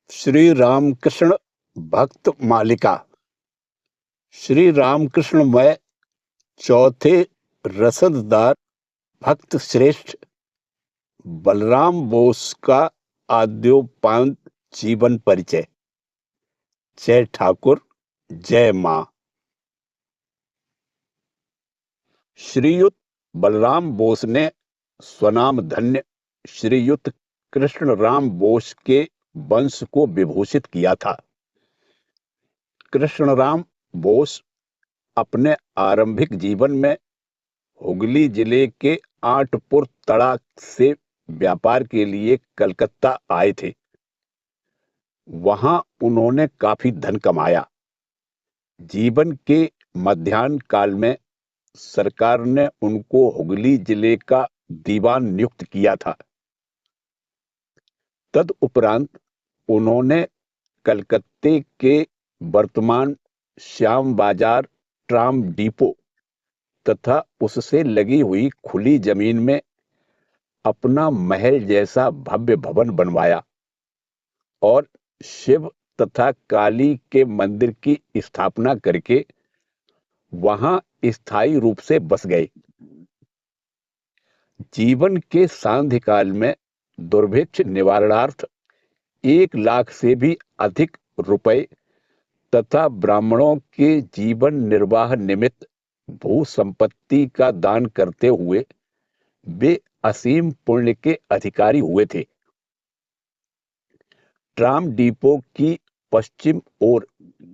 श्री रामकृष्ण भक्त मालिका। श्री रामकृष्णमय चौथे रसददार भक्त श्रेष्ठ बलराम बोस का आद्योपांत जीवन परिचय। जय ठाकुर, जय मां। श्रीयुत बलराम बोस ने स्वनाम धन्य श्रीयुत कृष्ण राम बोस के वंश को विभूषित किया था। कृष्णराम बोस अपने आरंभिक जीवन में हुगली जिले के आठपुर तड़ा से व्यापार के लिए कलकत्ता आए थे। वहां उन्होंने काफी धन कमाया। जीवन के मध्याह्न काल में सरकार ने उनको हुगली जिले का दीवान नियुक्त किया था। तदुपरांत उन्होंने कलकत्ते के वर्तमान श्याम बाजार ट्राम डिपो तथा उससे लगी हुई खुली जमीन में अपना महल जैसा भव्य भवन बनवाया और शिव तथा काली के मंदिर की स्थापना करके वहां स्थायी रूप से बस गए। जीवन के सांध्य काल में दुर्भिक्ष निवारणार्थ 1 लाख से भी अधिक रुपए तथा ब्राह्मणों के जीवन निर्वाह निमित्त भू संपत्ति का दान करते हुए वे असीम पुण्य के अधिकारी हुए थे। ट्राम डिपो की पश्चिम ओर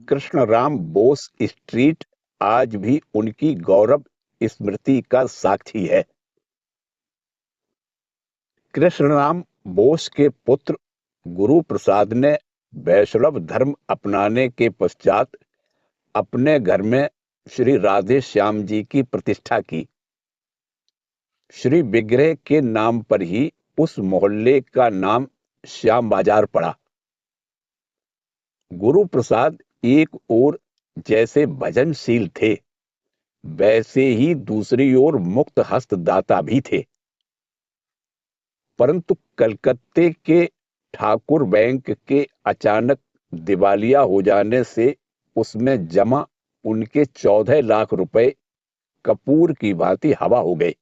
कृष्णराम बोस स्ट्रीट आज भी उनकी गौरव स्मृति का साक्षी है। कृष्णराम बोस के पुत्र गुरु प्रसाद ने वैष्णव धर्म अपनाने के पश्चात अपने घर में श्री राधे श्याम जी की प्रतिष्ठा की। श्री विग्रह के नाम पर ही उस मोहल्ले का नाम श्याम बाजार पड़ा। गुरु प्रसाद एक ओर जैसे भजनशील थे, वैसे ही दूसरी ओर मुक्त हस्त दाता भी थे। परंतु कलकत्ते के ठाकुर बैंक के अचानक दिवालिया हो जाने से उसमें जमा उनके 14 लाख रुपए कपूर की भांति हवा हो गए।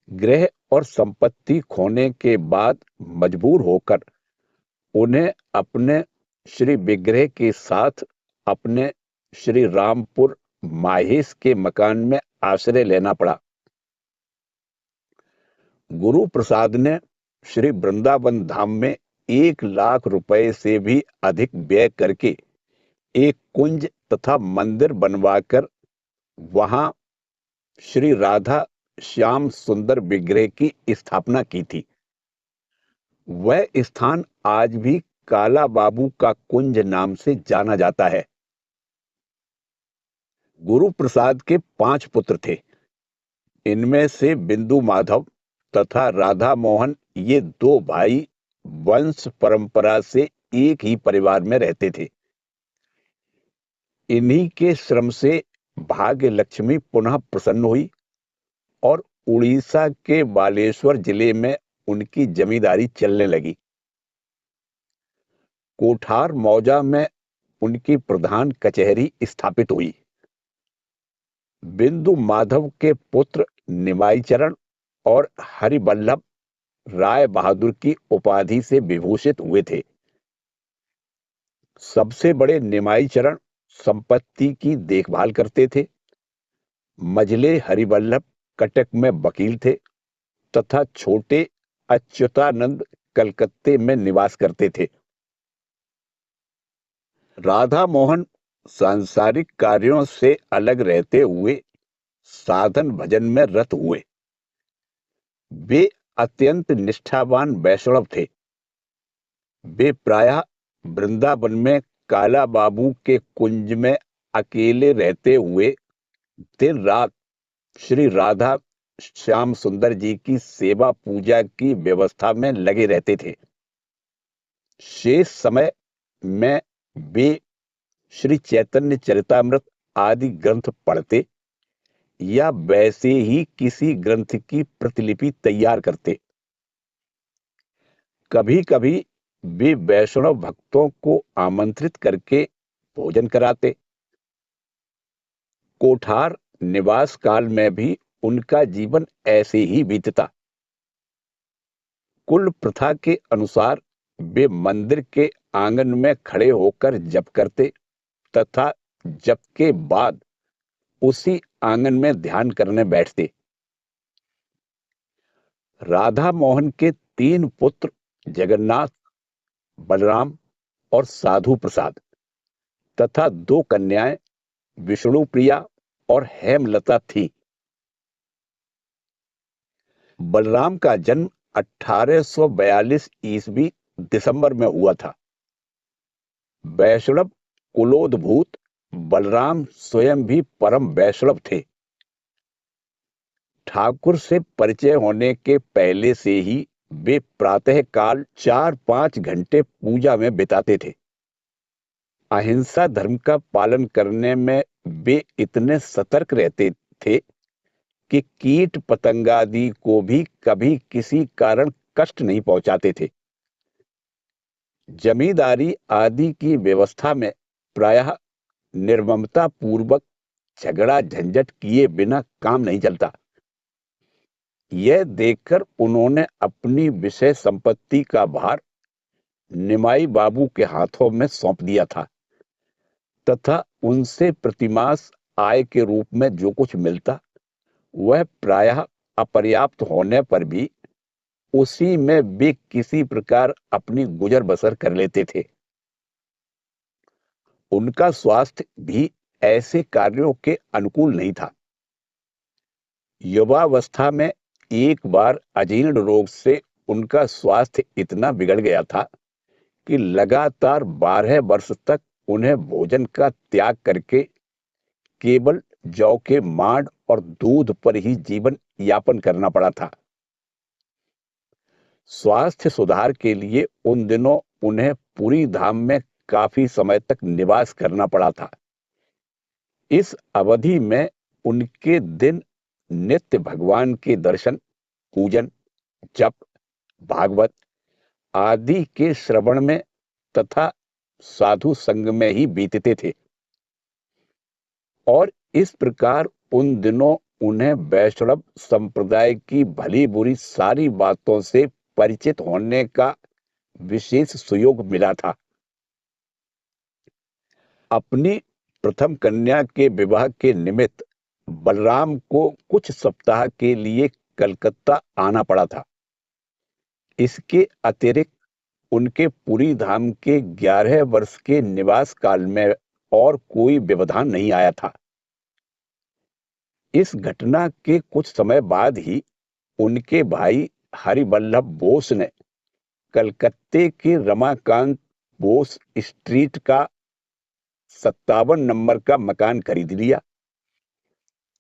गृह और संपत्ति खोने के बाद मजबूर होकर उन्हें अपने श्री विग्रह के साथ अपने श्री रामपुर माहेश के मकान में आश्रय लेना पड़ा। गुरु प्रसाद ने श्री वृंदावन धाम में 1 लाख रुपए से भी अधिक व्यय करके एक कुंज तथा मंदिर बनवाकर वहां श्री राधा श्याम सुंदर विग्रह की स्थापना की थी। वह स्थान आज भी काला बाबू का कुंज नाम से जाना जाता है। गुरु प्रसाद के 5 पुत्र थे। इनमें से बिंदु माधव तथा राधा मोहन ये 2 भाई वंश परंपरा से एक ही परिवार में रहते थे। इन्हीं के श्रम से भाग्य लक्ष्मी पुनः प्रसन्न हुई और उड़ीसा के बालेश्वर जिले में उनकी जमींदारी चलने लगी। कोठार मौजा में उनकी प्रधान कचहरी स्थापित हुई। बिंदु माधव के पुत्र निमाईचरण और हरिवल्लभ राय बहादुर की उपाधि से विभूषित हुए थे। सबसे बड़े निमाईचरण संपत्ति की देखभाल करते थे। मझले हरिवल्लभ कटक में वकील थे तथा छोटे अच्युतानंद कलकत्ते में निवास करते थे। राधा मोहन सांसारिक कार्यों से अलग रहते हुए साधन भजन में रत हुए। वे अत्यंत निष्ठावान वैष्णव थे। वे प्रायः वृंदावन में काला बाबू के कुंज में अकेले रहते हुए दिन रात श्री राधा श्याम सुंदर जी की सेवा पूजा की व्यवस्था में लगे रहते थे। शेष समय में वे श्री चैतन्य चरितामृत आदि ग्रंथ पढ़ते या वैसे ही किसी ग्रंथ की प्रतिलिपि तैयार करते। कभी कभी वे वैष्णव भक्तों को आमंत्रित करके भोजन कराते। कोठार निवास काल में भी उनका जीवन ऐसे ही बीतता। कुल प्रथा के अनुसार वे मंदिर के आंगन में खड़े होकर जप करते तथा जप के बाद उसी आंगन में ध्यान करने बैठते। राधा मोहन के 3 पुत्र जगन्नाथ, बलराम और साधु प्रसाद तथा 2 कन्याएं विष्णु प्रिया और हेमलता थी। बलराम का जन्म 1842 ईस्वी दिसंबर में हुआ था। वैष्णव कुलोद्भूत बलराम स्वयं भी परम वैष्णव थे। ठाकुर से परिचय होने के पहले से ही वे प्रातः काल 4-5 घंटे पूजा में बिताते थे। अहिंसा धर्म का पालन करने में वे इतने सतर्क रहते थे कि कीट पतंगादि को भी कभी किसी कारण कष्ट नहीं पहुंचाते थे। जमींदारी आदि की व्यवस्था में प्रायः निर्ममता पूर्वक झगड़ा झंझट किए बिना काम नहीं चलता। यह देखकर उन्होंने अपनी विषय संपत्ति का भार निमाई बाबू के हाथों में सौंप दिया था तथा उनसे प्रतिमास आय के रूप में जो कुछ मिलता वह प्रायः अपर्याप्त होने पर भी उसी में वे किसी प्रकार अपनी गुजर बसर कर लेते थे। उनका स्वास्थ्य भी ऐसे कार्यों के अनुकूल नहीं था। युवावस्था में एक बार अजीर्ण रोग से उनका स्वास्थ्य इतना बिगड़ गया था कि लगातार 12 वर्ष तक उन्हें भोजन का त्याग करके केवल जौ के मांड और दूध पर ही जीवन यापन करना पड़ा था। स्वास्थ्य सुधार के लिए उन दिनों उन्हें पुरी धाम में काफी समय तक निवास करना पड़ा था। इस अवधि में उनके दिन नित्य भगवान के दर्शन, पूजन, जप, भागवत आदि के श्रवण में तथा साधु संग में ही बीतते थे और इस प्रकार उन दिनों उन्हें वैष्णव संप्रदाय की भली बुरी सारी बातों से परिचित होने का विशेष सुयोग मिला था। अपनी प्रथम कन्या के विवाह के निमित्त बलराम को कुछ सप्ताह के लिए कलकत्ता आना पड़ा था। इसके अतिरिक्त उनके पुरी धाम के 11 वर्ष के निवास काल में और कोई व्यवधान नहीं आया था। इस घटना के कुछ समय बाद ही उनके भाई हरिवल्लभ बोस ने कलकत्ते के रमाकांत बोस स्ट्रीट का 57 नंबर का मकान खरीद लिया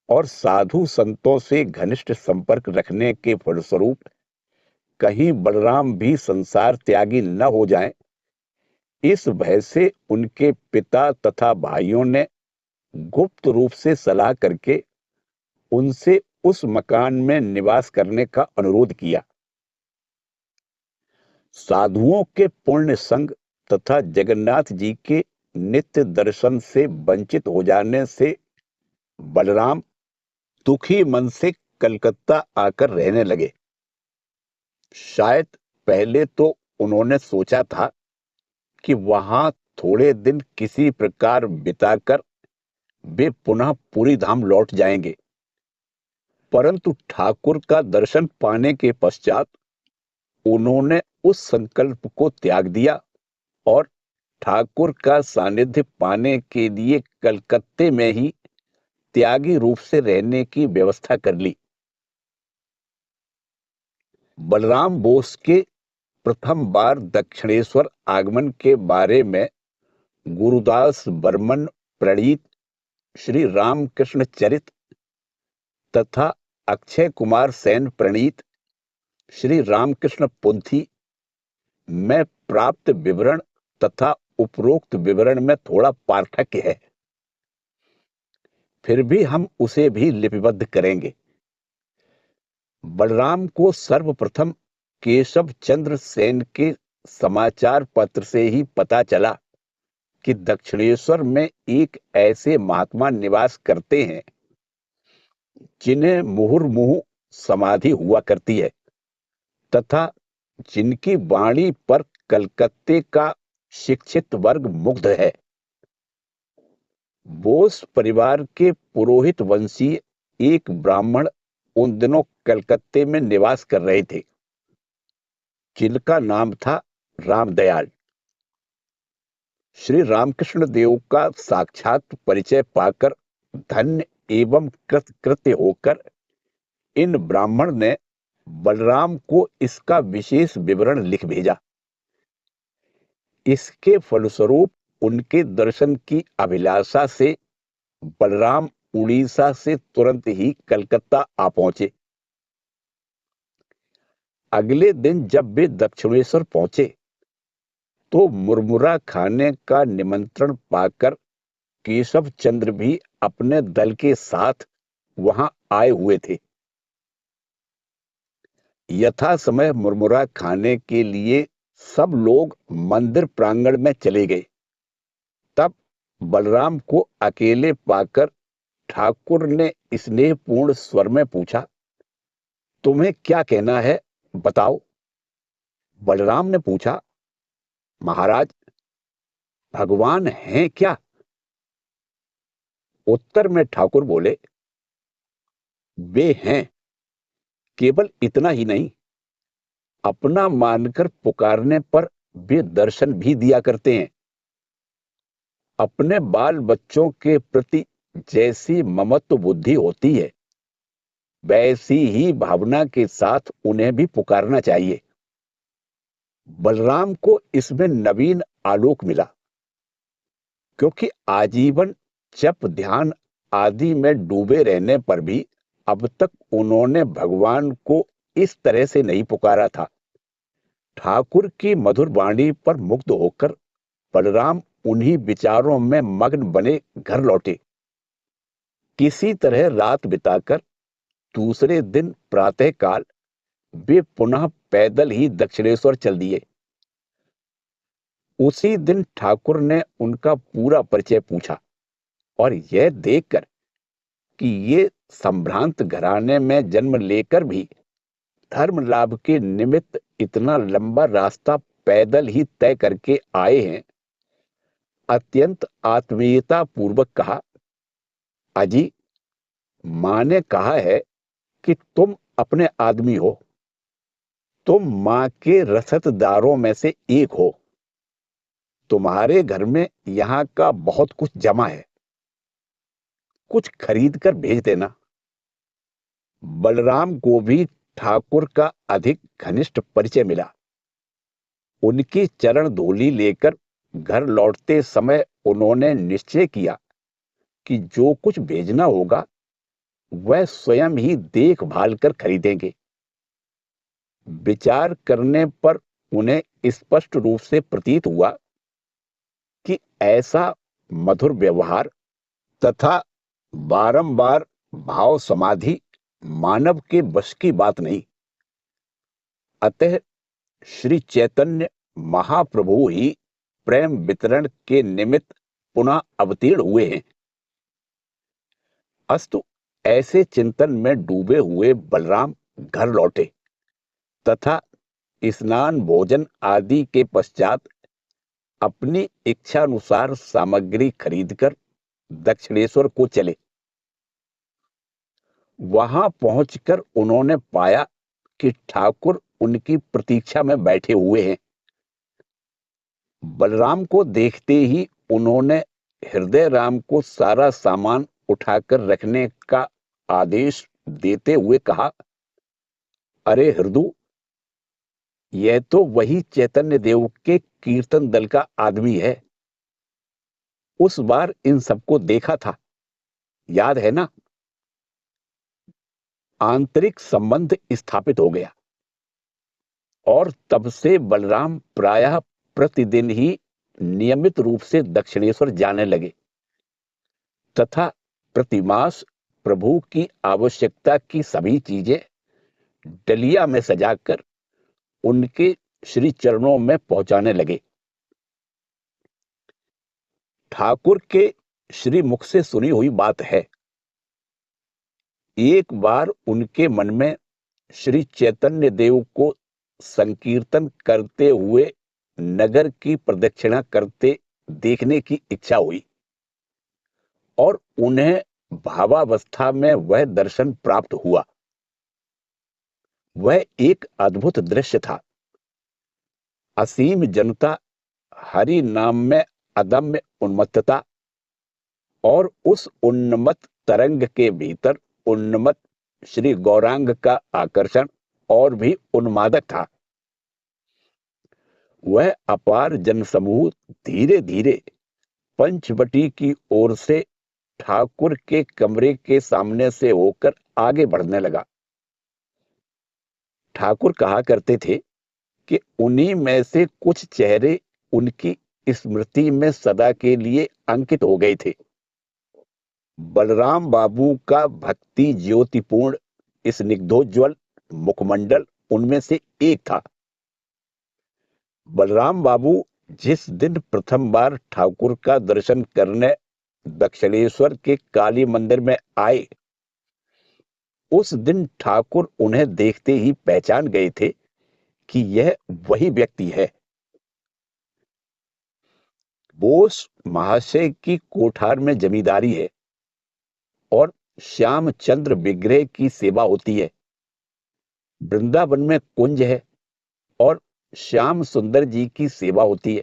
और साधु संतों से घनिष्ठ संपर्क रखने के फलस्वरूप कहीं बलराम भी संसार त्यागी न हो जाएं, इस भय से उनके पिता तथा भाइयों ने गुप्त रूप से सलाह करके उनसे उस मकान में निवास करने का अनुरोध किया। साधुओं के पुण्य संग तथा जगन्नाथ जी के नित्य दर्शन से वंचित हो जाने से बलराम दुखी मन से कलकत्ता आकर रहने लगे। शायद पहले तो उन्होंने सोचा था कि वहां थोड़े दिन किसी प्रकार बिताकर वे पुनः पुरी धाम लौट जाएंगे, परंतु ठाकुर का दर्शन पाने के पश्चात उन्होंने उस संकल्प को त्याग दिया और ठाकुर का सानिध्य पाने के लिए कलकत्ते में ही त्यागी रूप से रहने की व्यवस्था कर ली। बलराम बोस के प्रथम बार दक्षिणेश्वर आगमन के बारे में गुरुदास बर्मन प्रणीत श्री रामकृष्ण चरित तथा अक्षय कुमार सेन प्रणीत श्री रामकृष्ण पुंथी में प्राप्त विवरण तथा उपरोक्त विवरण में थोड़ा पार्थक्य है, फिर भी हम उसे भी लिपिबद्ध करेंगे। बलराम को सर्वप्रथम केशव चंद्र सेन के समाचार पत्र से ही पता चला कि दक्षिणेश्वर में एक ऐसे महात्मा निवास करते हैं जिन्हें मुहुर्मुहु समाधि हुआ करती है तथा जिनकी वाणी पर कलकत्ते का शिक्षित वर्ग मुग्ध है। बोस परिवार के पुरोहित वंशीय एक ब्राह्मण उन दिनों कलकत्ते में निवास कर रहे थे, जिनका नाम था रामदयाल। श्री रामकृष्ण देव का साक्षात परिचय पाकर धन्य एवं कृतकृत्य होकर इन ब्राह्मण ने बलराम को इसका विशेष विवरण लिख भेजा। इसके फलस्वरूप उनके दर्शन की अभिलाषा से बलराम उड़ीसा से तुरंत ही कलकत्ता आ पहुंचे। अगले दिन जब वे दक्षिणेश्वर पहुंचे तो मुरमुरा खाने का निमंत्रण पाकर केशव चंद्र भी अपने दल के साथ वहां आए हुए थे। यथा समय मुरमुरा खाने के लिए सब लोग मंदिर प्रांगण में चले गए। तब बलराम को अकेले पाकर ठाकुर ने स्नेहपूर्ण स्वर में पूछा, तुम्हें क्या कहना है, बताओ। बलराम ने पूछा, महाराज, भगवान हैं क्या? उत्तर में ठाकुर बोले, वे हैं, केवल इतना ही नहीं, अपना मानकर पुकारने पर वे दर्शन भी दिया करते हैं। अपने बाल बच्चों के प्रति जैसी ममत्व बुद्धि होती है, वैसी ही भावना के साथ उन्हें भी पुकारना चाहिए। बलराम को इसमें नवीन आलोक मिला, क्योंकि आजीवन जप ध्यान आदि में डूबे रहने पर भी अब तक उन्होंने भगवान को इस तरह से नहीं पुकारा था। ठाकुर की मधुर वाणी पर मुग्ध होकर बलराम उन्हीं विचारों में मग्न बने घर लौटे। किसी तरह रात बिताकर दूसरे दिन प्रातःकाल वे पुनः पैदल ही दक्षिणेश्वर चल दिए। उसी दिन ठाकुर ने उनका पूरा परिचय पूछा और यह देखकर कि ये संभ्रांत घराने में जन्म लेकर भी धर्म लाभ के निमित्त इतना लंबा रास्ता पैदल ही तय करके आए हैं, अत्यंत आत्मीयता पूर्वक कहा, अजी, मां ने कहा है कि तुम अपने आदमी हो, तुम मां के रसददारों में से एक हो, तुम्हारे घर में यहां का बहुत कुछ जमा है, कुछ खरीद कर भेज देना। बलराम को भी ठाकुर का अधिक घनिष्ठ परिचय मिला। उनकी चरण धूलि लेकर घर लौटते समय उन्होंने निश्चय किया कि जो कुछ भेजना होगा वह स्वयं ही देखभाल कर खरीदेंगे। विचार करने पर उन्हें स्पष्ट रूप से प्रतीत हुआ कि ऐसा मधुर व्यवहार तथा बारंबार भाव समाधि मानव के वश की बात नहीं। अतः श्री चैतन्य महाप्रभु ही प्रेम वितरण के निमित्त पुनः अवतीर्ण हुए हैं। अस्तु ऐसे चिंतन में डूबे हुए बलराम घर लौटे तथा स्नान भोजन आदि के पश्चात अपनी इच्छानुसार सामग्री खरीदकर दक्षिणेश्वर को चले। वहां पहुंचकर उन्होंने पाया कि ठाकुर उनकी प्रतीक्षा में बैठे हुए हैं। बलराम को देखते ही उन्होंने हृदय राम को सारा सामान उठाकर रखने का आदेश देते हुए कहा, अरे हृदय, यह तो वही चैतन्य देव के कीर्तन दल का आदमी है। उस बार इन सबको देखा था, याद है ना? आंतरिक संबंध स्थापित हो गया और तब से बलराम प्रायः प्रतिदिन ही नियमित रूप से दक्षिणेश्वर जाने लगे तथा प्रतिमास प्रभु की आवश्यकता की सभी चीजें डलिया में सजाकर उनके श्री चरणों में पहुंचाने लगे। ठाकुर के श्री मुख से सुनी हुई बात है, एक बार उनके मन में श्री चैतन्य देव को संकीर्तन करते हुए नगर की प्रदक्षिणा करते देखने की इच्छा हुई और उन्हें भावावस्था में वह दर्शन प्राप्त हुआ। वह एक अद्भुत दृश्य था। असीम जनता, हरि नाम में अदम्य उन्मत्तता और उस उन्मत्त तरंग के भीतर उन्मत्त श्री गौरांग का आकर्षण और भी उन्मादक था। वह अपार जनसमूह धीरे धीरे पंचवटी की ओर से ठाकुर के कमरे के सामने से होकर आगे बढ़ने लगा। ठाकुर कहा करते थे कि उन्हीं में से कुछ चेहरे उनकी स्मृति में सदा के लिए अंकित हो गए थे। बलराम बाबू का भक्ति ज्योतिपूर्ण स्निग्धोज्वल मुखमंडल उनमें से एक था। बलराम बाबू जिस दिन प्रथम बार ठाकुर का दर्शन करने दक्षिणेश्वर के काली मंदिर में आए, उस दिन ठाकुर उन्हें देखते ही पहचान गए थे कि यह वही व्यक्ति है। बोस महाशय की कोठार में जमींदारी है और श्यामचंद्र विग्रह की सेवा होती है। वृंदावन में कुंज है और श्याम सुंदर जी की सेवा होती है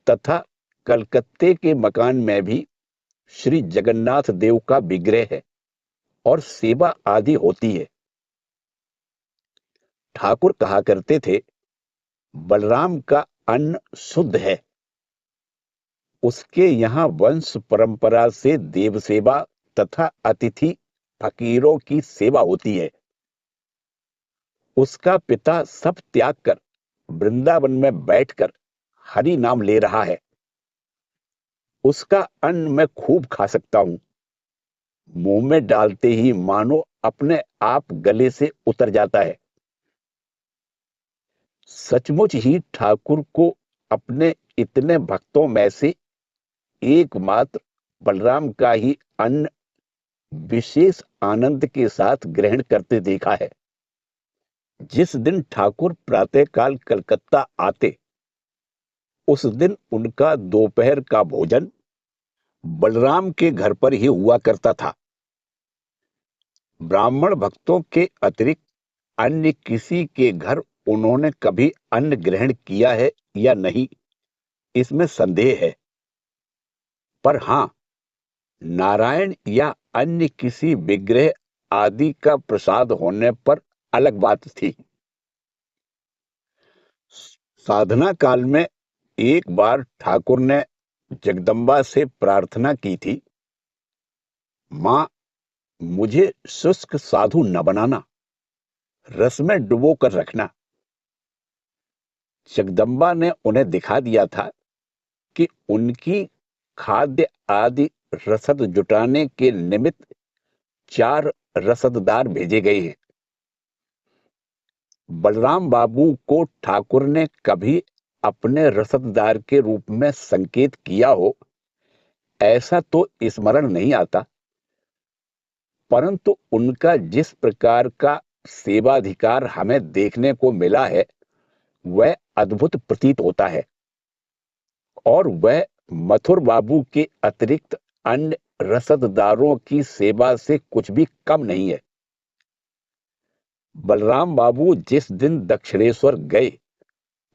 तथा कलकत्ते के मकान में भी श्री जगन्नाथ देव का विग्रह है और सेवा आदि होती है। ठाकुर कहा करते थे, बलराम का अन्न शुद्ध है, उसके यहां वंश परंपरा से देव सेवा तथा अतिथि फकीरों की सेवा होती है। उसका पिता सब त्याग कर वृंदावन में बैठकर हरि नाम ले रहा है। उसका अन्न मैं खूब खा सकता हूं, मुंह में डालते ही मानो अपने आप गले से उतर जाता है। सचमुच ही ठाकुर को अपने इतने भक्तों में से एकमात्र बलराम का ही अन्न विशेष आनंद के साथ ग्रहण करते देखा है। जिस दिन ठाकुर प्रातःकाल कलकत्ता आते, उस दिन उनका दोपहर का भोजन बलराम के घर पर ही हुआ करता था। ब्राह्मण भक्तों के अतिरिक्त अन्य किसी के घर उन्होंने कभी अन्न ग्रहण किया है या नहीं, इसमें संदेह है। पर हां, नारायण या अन्य किसी विग्रह आदि का प्रसाद होने पर अलग बात थी। साधना काल में एक बार ठाकुर ने जगदम्बा से प्रार्थना की थी, मां, मुझे शुष्क साधु न बनाना, रस में डुबो कर रखना। जगदम्बा ने उन्हें दिखा दिया था कि उनकी खाद्य आदि रसद जुटाने के निमित्त 4 रसददार भेजे गए हैं। बलराम बाबू को ठाकुर ने कभी अपने रसददार के रूप में संकेत किया हो, ऐसा तो स्मरण नहीं आता, परंतु उनका जिस प्रकार का सेवाधिकार हमें देखने को मिला है, वह अद्भुत प्रतीत होता है और वह मथुर बाबू के अतिरिक्त अन्य रसददारों की सेवा से कुछ भी कम नहीं है। बलराम बाबू जिस दिन दक्षिणेश्वर गए,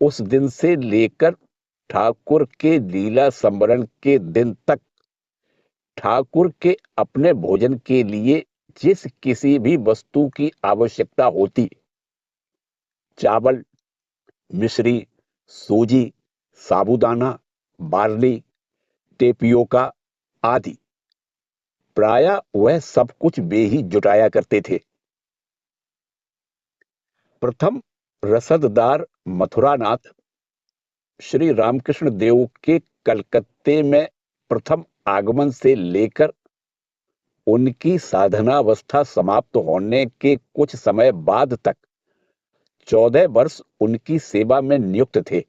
उस दिन से लेकर ठाकुर के लीला संवरण के दिन तक ठाकुर के अपने भोजन के लिए जिस किसी भी वस्तु की आवश्यकता होती, चावल, मिश्री, सूजी, साबूदाना, बार्ली, टेपियोका आदि, प्रायः वह सब कुछ वे ही जुटाया करते थे। प्रथम रसददार मथुरानाथ श्री रामकृष्ण देव के कलकत्ते में प्रथम आगमन से लेकर उनकी साधनावस्था समाप्त होने के कुछ समय बाद तक 14 वर्ष उनकी सेवा में नियुक्त थे।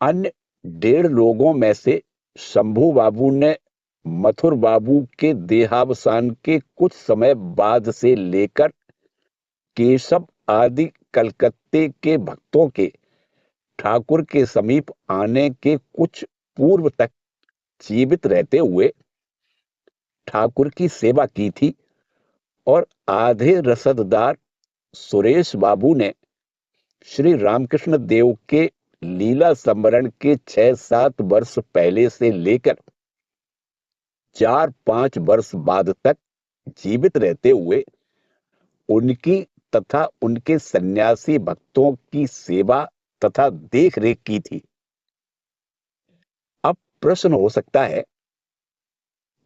अन्य 1.5 लोगों में से शंभू बाबू ने मथुर बाबू के देहावसान के कुछ समय बाद से लेकर केशव आदि कलकत्ते के भक्तों के ठाकुर के समीप आने के कुछ पूर्व तक जीवित रहते हुए ठाकुर की सेवा की थी, और आधे रसददार सुरेश बाबू ने श्री रामकृष्ण देव के लीला संवरण के 6-7 वर्ष पहले से लेकर 4-5 वर्ष बाद तक जीवित रहते हुए उनकी तथा उनके सन्यासी भक्तों की सेवा तथा देखरेख की थी। अब प्रश्न हो सकता है,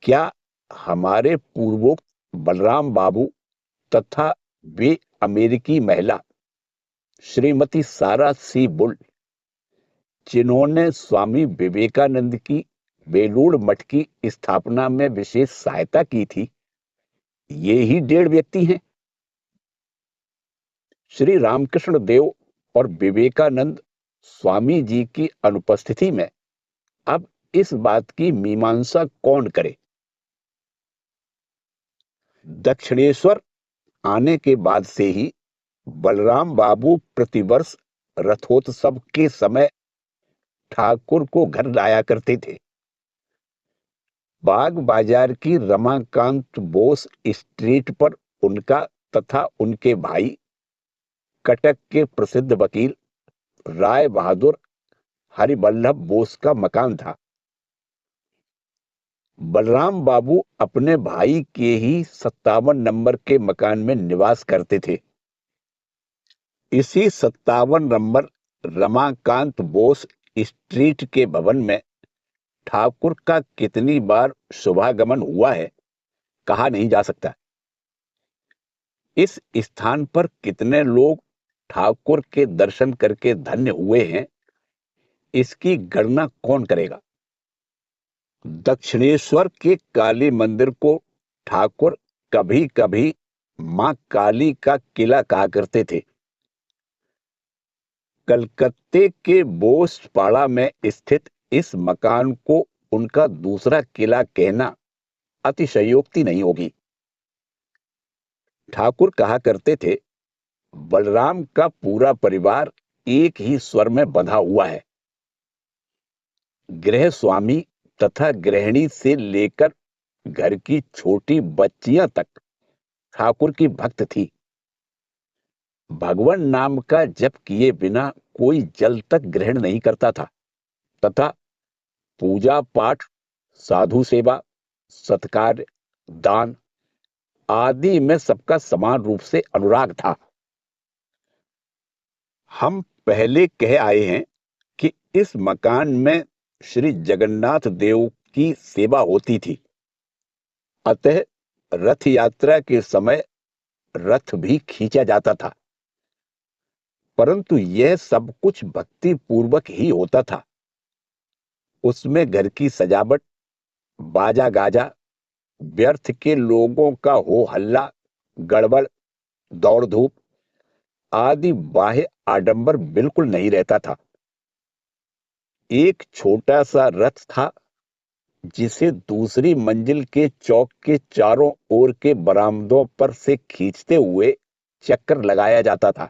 क्या हमारे पूर्वोक्त बलराम बाबू तथा वे अमेरिकी महिला श्रीमती सारा सी बुल, जिन्होंने स्वामी विवेकानंद की बेलूड़ मठ की स्थापना में विशेष सहायता की थी, ये ही 1.5 व्यक्ति हैं? श्री रामकृष्ण देव और विवेकानंद स्वामी जी की अनुपस्थिति में अब इस बात की मीमांसा कौन करे? दक्षिणेश्वर आने के बाद से ही बलराम बाबू प्रतिवर्ष रथोत्सव के समय ठाकुर को घर लाया करते थे। बाग बाजार की रमाकांत बोस स्ट्रीट पर उनका तथा उनके भाई कटक के प्रसिद्ध वकील राय बहादुर हरिवल्लभ बोस का मकान था। बलराम बाबू अपने भाई के ही 57 नंबर के मकान में निवास करते थे। इसी 57 नंबर रमाकांत बोस स्ट्रीट के भवन में ठाकुर का कितनी बार शुभागमन हुआ है, कहा नहीं जा सकता। इस स्थान पर कितने लोग ठाकुर के दर्शन करके धन्य हुए हैं, इसकी गणना कौन करेगा? दक्षिणेश्वर के काली मंदिर को ठाकुर कभी कभी मां काली का किला कहा करते थे। कलकत्ते के बोसपाड़ा में स्थित इस मकान को उनका दूसरा किला कहना अतिशयोक्ति नहीं होगी। ठाकुर कहा करते थे, बलराम का पूरा परिवार एक ही स्वर में बंधा हुआ है। गृह स्वामी तथा गृहिणी से लेकर घर की छोटी बच्चियां तक ठाकुर की भक्त थी। भगवान नाम का जप किए बिना कोई जल तक ग्रहण नहीं करता था तथा पूजा पाठ, साधु सेवा, सत्कार, दान आदि में सबका समान रूप से अनुराग था। हम पहले कह आए हैं कि इस मकान में श्री जगन्नाथ देव की सेवा होती थी, अतः रथ यात्रा के समय रथ भी खींचा जाता था, परंतु यह सब कुछ भक्ति पूर्वक ही होता था। उसमें घर की सजावट, बाजा गाजा, व्यर्थ के लोगों का हो हल्ला, गड़बड़, दौड़ धूप आदि बाह्य आडंबर बिल्कुल नहीं रहता था। एक छोटा सा रथ था जिसे दूसरी मंजिल के चौक के चारों ओर के बरामदों पर से खींचते हुए चक्कर लगाया जाता था।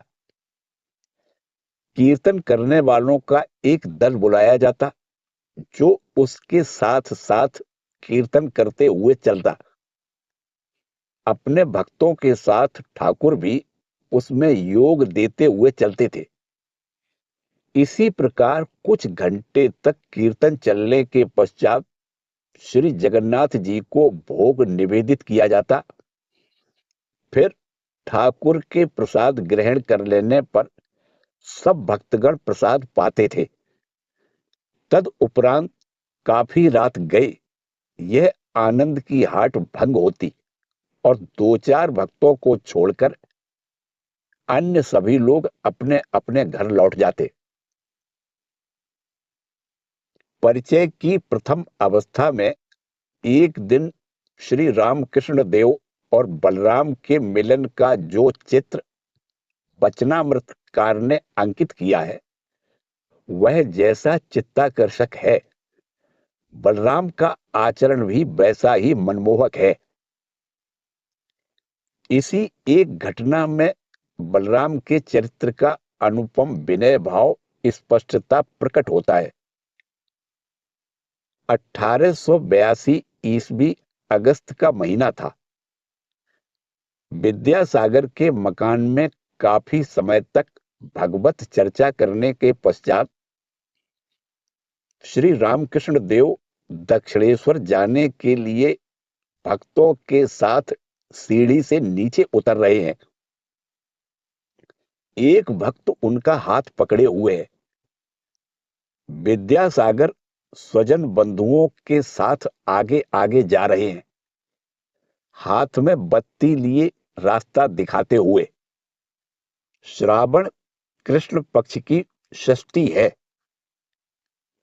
कीर्तन करने वालों का एक दल बुलाया जाता, जो उसके साथ साथ कीर्तन करते हुए चलता। अपने भक्तों के साथ ठाकुर भी उसमें योग देते हुए चलते थे। इसी प्रकार कुछ घंटे तक कीर्तन चलने के पश्चात श्री जगन्नाथ जी को भोग निवेदित किया जाता। फिर ठाकुर के प्रसाद ग्रहण कर लेने पर सब भक्तगण प्रसाद पाते थे। तद उपरांत काफी रात गए यह आनंद की हाट भंग होती और 2-4 भक्तों को छोड़कर अन्य सभी लोग अपने अपने घर लौट जाते। परिचय की प्रथम अवस्था में एक दिन श्री रामकृष्ण देव और बलराम के मिलन का जो चित्र वचनामृतकार ने अंकित किया है वह जैसा चित्ताकर्षक है, बलराम का आचरण भी वैसा ही मनमोहक है। इसी एक घटना में बलराम के चरित्र का अनुपम विनय भाव स्पष्टता प्रकट होता है। 1882 ईस्वी अगस्त का महीना था। विद्यासागर के मकान में काफी समय तक भगवत चर्चा करने के पश्चात श्री रामकृष्ण देव दक्षिणेश्वर जाने के लिए भक्तों के साथ सीढ़ी से नीचे उतर रहे हैं। एक भक्त उनका हाथ पकड़े हुए है। विद्यासागर स्वजन बंधुओं के साथ आगे आगे जा रहे हैं, हाथ में बत्ती लिए रास्ता दिखाते हुए। श्रावण कृष्ण पक्ष की षष्ठी है।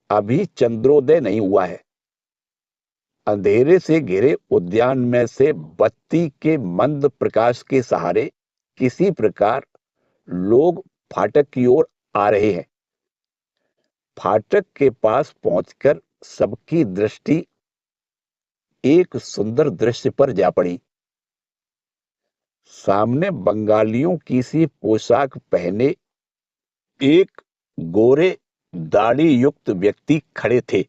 अभी चंद्रोदय नहीं हुआ है। अंधेरे से घिरे उद्यान में से बत्ती के मंद प्रकाश के सहारे किसी प्रकार लोग फाटक की ओर आ रहे हैं। फाटक के पास पहुंचकर सबकी दृष्टि एक सुंदर दृश्य पर जा पड़ी। सामने बंगालियों की सी पोशाक पहने एक गोरे दाढ़ी युक्त व्यक्ति खड़े थे,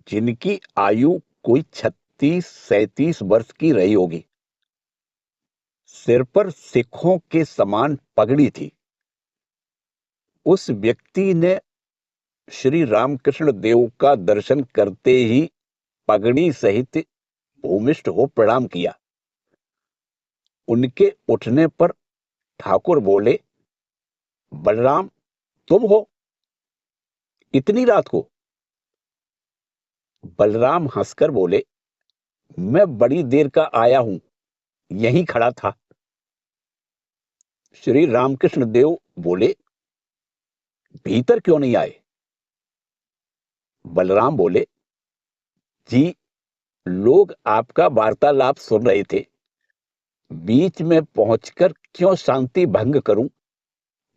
जिनकी आयु कोई 36-37 वर्ष की रही होगी। सिर पर सिखों के समान पगड़ी थी। उस व्यक्ति ने श्री रामकृष्ण देव का दर्शन करते ही पगड़ी सहित भूमिष्ठ हो प्रणाम किया। उनके उठने पर ठाकुर बोले, बलराम तुम हो इतनी रात को? बलराम हंसकर बोले, मैं बड़ी देर का आया हूं, यहीं खड़ा था। श्री रामकृष्ण देव बोले, भीतर क्यों नहीं आए? बलराम बोले, जी लोग आपका वार्तालाप सुन रहे थे, बीच में पहुंचकर क्यों शांति भंग करूं,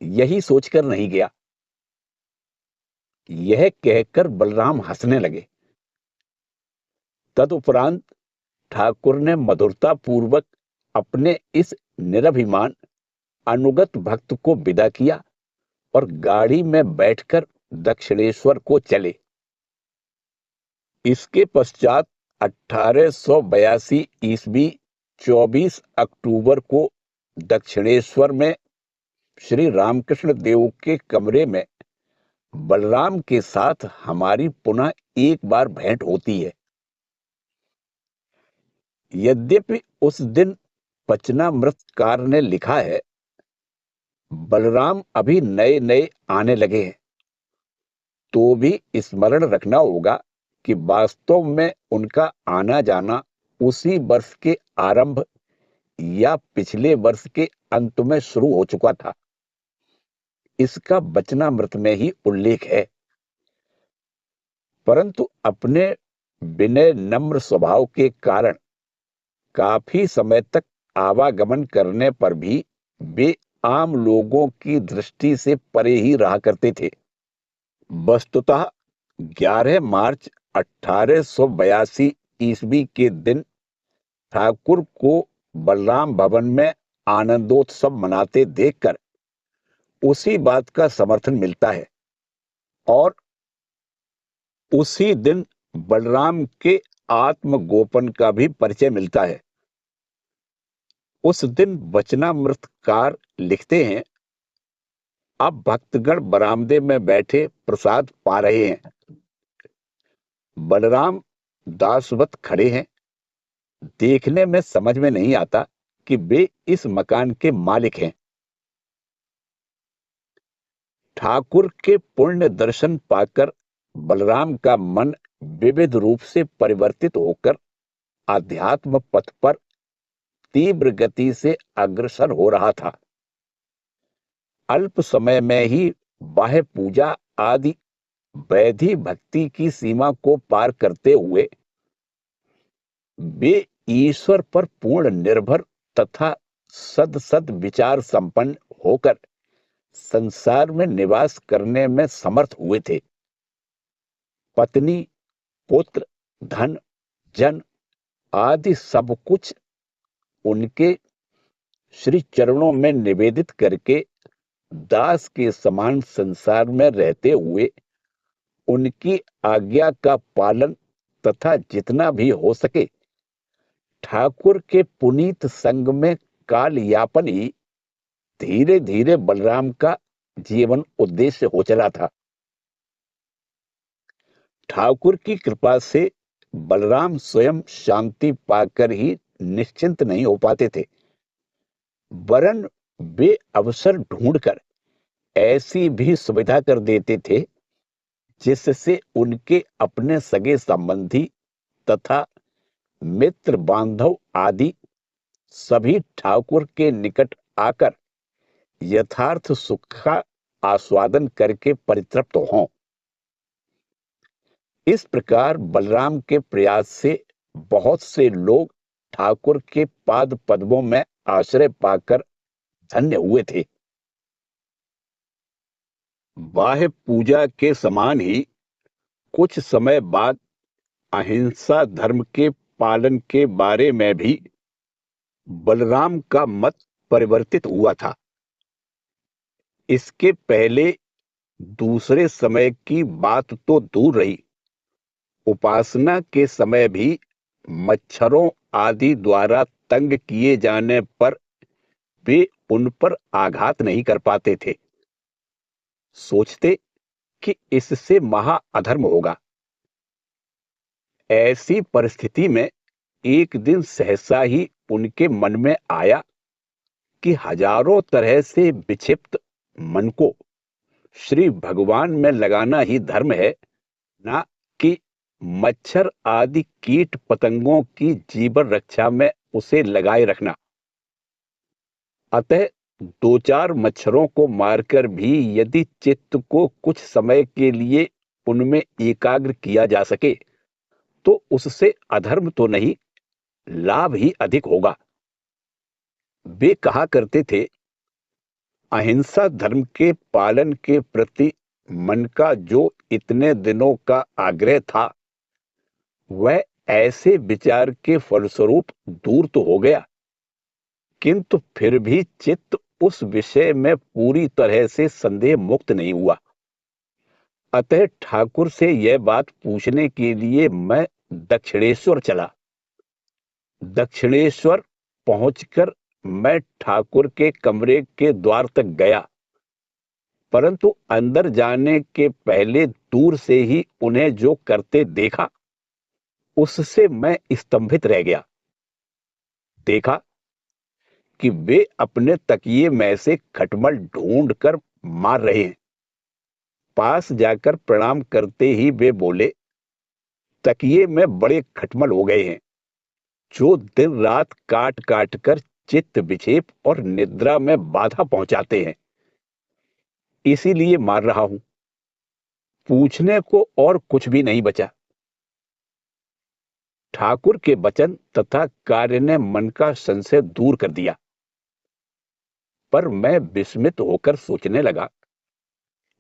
यही सोचकर नहीं गया। यह कहकर बलराम हंसने लगे। तदुपरांत ठाकुर ने मधुरता पूर्वक अपने इस निरभिमान अनुगत भक्त को विदा किया और गाड़ी में बैठकर दक्षिणेश्वर को चले। इसके पश्चात 1882 ईस्वी 24 अक्टूबर को दक्षिणेश्वर में श्री रामकृष्ण देव के कमरे में बलराम के साथ हमारी पुनः एक बार भेंट होती है। यद्यपि उस दिन वचनामृतकार ने लिखा है, बलराम अभी नए नए आने लगे हैं, तो भी स्मरण रखना होगा कि वास्तव में उनका आना जाना उसी वर्ष के आरंभ या पिछले वर्ष के अंत में शुरू हो चुका था। इसका वचनामृत में ही उल्लेख है। परंतु अपने विनय नम्र स्वभाव के कारण काफी समय तक आवागमन करने पर भी वे आम लोगों की दृष्टि से परे ही रहा करते थे। वस्तुतः 11 मार्च 1882 ईस्वी के दिन ठाकुर को बलराम भवन में आनंदोत्सव मनाते देखकर उसी बात का समर्थन मिलता है और उसी दिन बलराम के आत्मगोपन का भी परिचय मिलता है। उस दिन वचनामृतकार लिखते हैं, अब भक्तगण बरामदे में बैठे प्रसाद पा रहे हैं। बलराम दासवत खड़े हैं। देखने में समझ में नहीं आता कि वे इस मकान के मालिक हैं। ठाकुर के पुण्य दर्शन पाकर बलराम का मन विविध रूप से परिवर्तित होकर आध्यात्म पथ पर तीव्र गति से अग्रसर हो रहा था। अल्प समय में ही बाह्य पूजा आदि वैधि भक्ति की सीमा को पार करते हुए वे ईश्वर पर पूर्ण निर्भर तथा सद सद विचार संपन्न होकर संसार में निवास करने में समर्थ हुए थे। पत्नी, पुत्र, धन, जन आदि सब कुछ उनके श्री चरणों में निवेदित करके दास के समान संसार में रहते हुए उनकी आज्ञा का पालन तथा जितना भी हो सके ठाकुर के पुनीत संग में काल यापन ही धीरे धीरे बलराम का जीवन उद्देश्य हो चला था। ठाकुर की कृपा से बलराम स्वयं शांति पाकर ही निश्चिंत नहीं हो पाते थे, वरन वे अवसर ढूंढकर ऐसी भी सुविधा कर देते थे जिससे उनके अपने सगे संबंधी तथा मित्र बांधव आदि सभी ठाकुर के निकट आकर यथार्थ सुख का आस्वादन करके परितृप्त हों। इस प्रकार बलराम के प्रयास से बहुत से लोग ठाकुर के पाद पद्मों में आश्रय पाकर धन्य हुए थे। बाह्य पूजा के समान ही कुछ समय बाद अहिंसा धर्म के पालन के बारे में भी बलराम का मत परिवर्तित हुआ था। इसके पहले दूसरे समय की बात तो दूर रही, उपासना के समय भी मच्छरों आदि द्वारा तंग किए जाने पर वे उन पर आघात नहीं कर पाते थे। सोचते कि इससे महा अधर्म होगा। ऐसी परिस्थिति में एक दिन सहसा ही उनके मन में आया कि हजारों तरह से विक्षिप्त मन को श्री भगवान में लगाना ही धर्म है, ना कि मच्छर आदि कीट पतंगों की जीवन रक्षा में उसे लगाए रखना। अतः दो चार मच्छरों को मारकर भी यदि चित्त को कुछ समय के लिए उनमें एकाग्र किया जा सके तो उससे अधर्म तो नहीं, लाभ ही अधिक होगा। वे कहा करते थे, अहिंसा धर्म के पालन के प्रति मन का जो इतने दिनों का आग्रह था वह ऐसे विचार के फलस्वरूप दूर तो हो गया, किंतु फिर भी चित्त उस विषय में पूरी तरह से संदेह मुक्त नहीं हुआ। अतः ठाकुर से यह बात पूछने के लिए मैं दक्षिणेश्वर चला। दक्षिणेश्वर पहुंचकर मैं ठाकुर के कमरे के द्वार तक गया, परंतु अंदर जाने के पहले दूर से ही उन्हें जो करते देखा उससे मैं स्तंभित रह गया। देखा कि वे अपने तकिए में से खटमल ढूंढकर मार रहे हैं। पास जाकर प्रणाम करते ही वे बोले, तकिए में बड़े खटमल हो गए हैं जो दिन रात काट काट कर चित्त विक्षेप और निद्रा में बाधा पहुंचाते हैं, इसीलिए मार रहा हूं। पूछने को और कुछ भी नहीं बचा। ठाकुर के वचन तथा कार्य ने मन का संशय दूर कर दिया, पर मैं विस्मित होकर सोचने लगा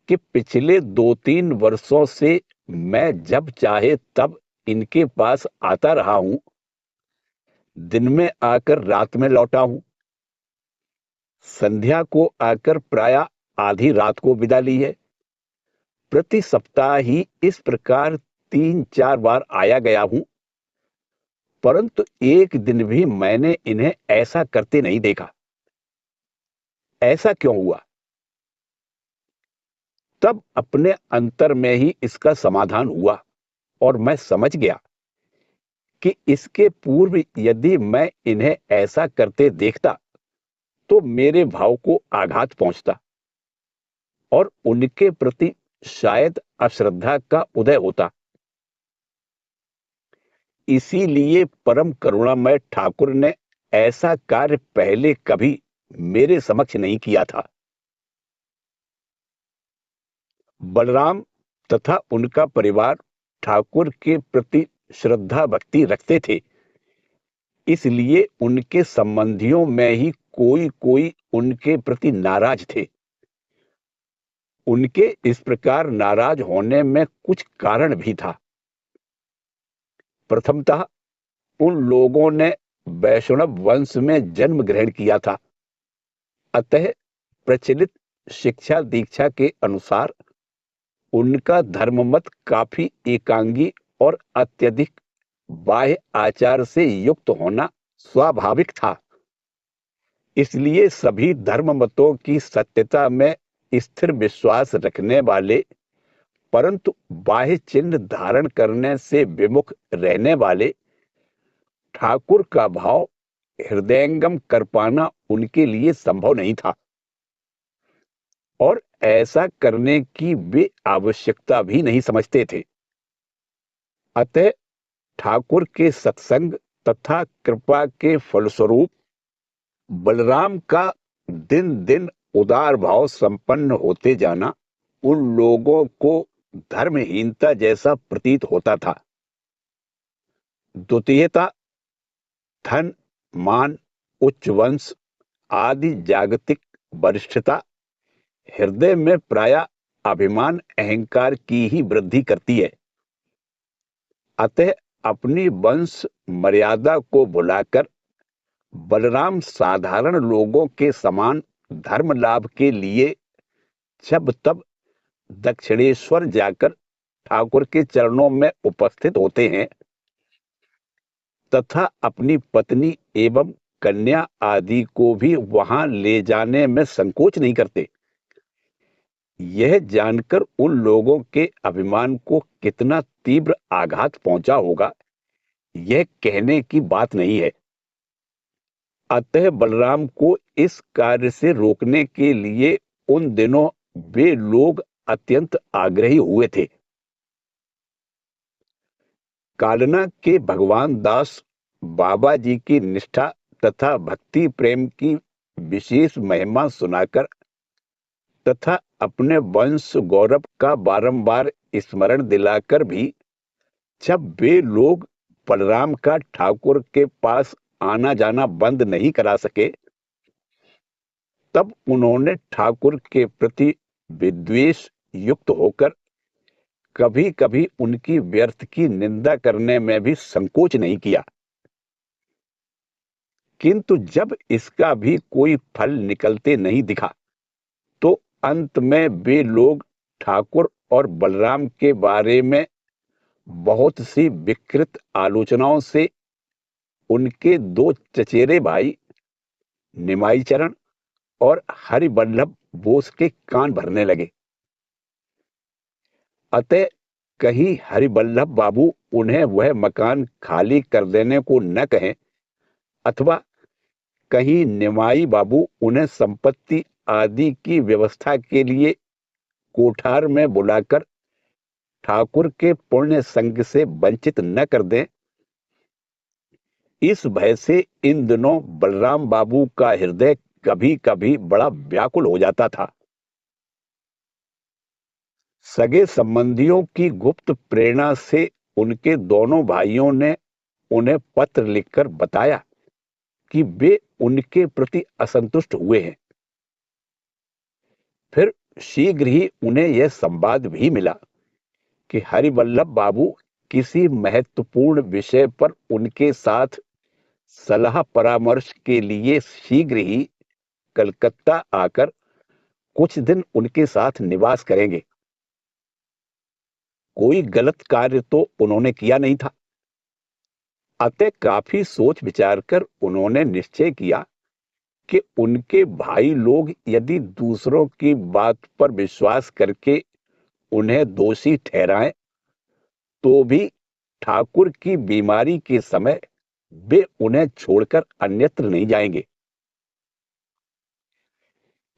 कि पिछले 2-3 वर्षों से मैं जब चाहे तब इनके पास आता रहा हूं, दिन में आकर रात में लौटा हूं, संध्या को आकर प्रायः आधी रात को विदा ली है। प्रति सप्ताह ही इस प्रकार 3-4 बार आया गया हूं, परंतु एक दिन भी मैंने इन्हें ऐसा करते नहीं देखा। ऐसा क्यों हुआ? तब अपने अंतर में ही इसका समाधान हुआ और मैं समझ गया कि इसके पूर्व यदि मैं इन्हें ऐसा करते देखता तो मेरे भाव को आघात पहुंचता और उनके प्रति शायद अश्रद्धा का उदय होता। इसीलिए परम करुणामय ठाकुर ने ऐसा कार्य पहले कभी मेरे समक्ष नहीं किया था। बलराम तथा उनका परिवार ठाकुर के प्रति श्रद्धा भक्ति रखते थे, इसलिए उनके संबंधियों में ही कोई कोई उनके प्रति नाराज थे। उनके इस प्रकार नाराज होने में कुछ कारण भी था। प्रथमतः उन लोगों ने वैष्णव वंश में जन्म ग्रहण किया था, अतः प्रचलित शिक्षा दीक्षा के अनुसार उनका धर्ममत काफी एकांगी और अत्यधिक बाह्य आचार से युक्त होना स्वाभाविक था। इसलिए सभी धर्म मतों की सत्यता में स्थिर विश्वास रखने वाले, परंतु बाह्य चिन्ह धारण करने से विमुख रहने वाले ठाकुर का भाव हृदयंगम कर पाना उनके लिए संभव नहीं था और ऐसा करने की वे आवश्यकता भी नहीं समझते थे। अतः ठाकुर के सत्संग तथा कृपा के फलस्वरूप बलराम का दिन दिन उदार भाव संपन्न होते जाना उन लोगों को धर्महीनता जैसा प्रतीत होता था। द्वितीयता, धन, मान, उच्च वंश आदि जागतिक वरिष्ठता हृदय में प्रायः अभिमान अहंकार की ही वृद्धि करती है। अतः अपनी वंश मर्यादा को भुलाकर बलराम साधारण लोगों के समान धर्म लाभ के लिए जब तब दक्षिणेश्वर जाकर ठाकुर के चरणों में उपस्थित होते हैं तथा अपनी पत्नी एवं कन्या आदि को भी वहां ले जाने में संकोच नहीं करते। यह जानकर उन लोगों के अभिमान को कितना तीव्र आघात पहुंचा होगा, यह कहने की बात नहीं है। अतः बलराम को इस कार्य से रोकने के लिए उन दिनों वे लोग अत्यंत आग्रही हुए थे। कालना के भगवान दास बाबा जी की निष्ठा तथा भक्ति प्रेम की विशेष महिमा सुनाकर तथा अपने वंश गौरव का बारंबार स्मरण दिलाकर भी जब वे लोग बलराम का ठाकुर के पास आना जाना बंद नहीं करा सके, तब उन्होंने ठाकुर के प्रति विद्वेष युक्त होकर कभी कभी उनकी व्यर्थ की निंदा करने में भी संकोच नहीं किया। किंतु जब इसका भी कोई फल निकलते नहीं दिखा तो अंत में वे लोग ठाकुर और बलराम के बारे में बहुत सी विकृत आलोचनाओं से उनके दो चचेरे भाई निमाई चरण और हरिवल्लभ बोस के कान भरने लगे। अतः कहीं हरिवल्लभ बाबू उन्हें वह मकान खाली कर देने को न कहें अथवा कहीं निमाई बाबू उन्हें संपत्ति आदि की व्यवस्था के लिए कोठार में बुलाकर ठाकुर के पुण्य संग से वंचित न कर दें, इस भय से इन दिनों बलराम बाबू का हृदय कभी कभी बड़ा व्याकुल हो जाता था। सगे संबंधियों की गुप्त प्रेरणा से उनके दोनों भाइयों ने उन्हें पत्र लिखकर बताया कि वे उनके प्रति असंतुष्ट हुए हैं। फिर शीघ्र ही उन्हें यह संवाद भी मिला कि हरिवल्लभ बाबू किसी महत्वपूर्ण विषय पर उनके साथ सलाह परामर्श के लिए शीघ्र ही कलकत्ता आकर कुछ दिन उनके साथ निवास करेंगे। कोई गलत कार्य तो उन्होंने किया नहीं था। अतः काफी सोच विचार कर उन्होंने निश्चय किया कि उनके भाई लोग यदि दूसरों की बात पर विश्वास करके उन्हें दोषी ठहराएं तो भी ठाकुर की बीमारी के समय वे उन्हें छोड़कर अन्यत्र नहीं जाएंगे।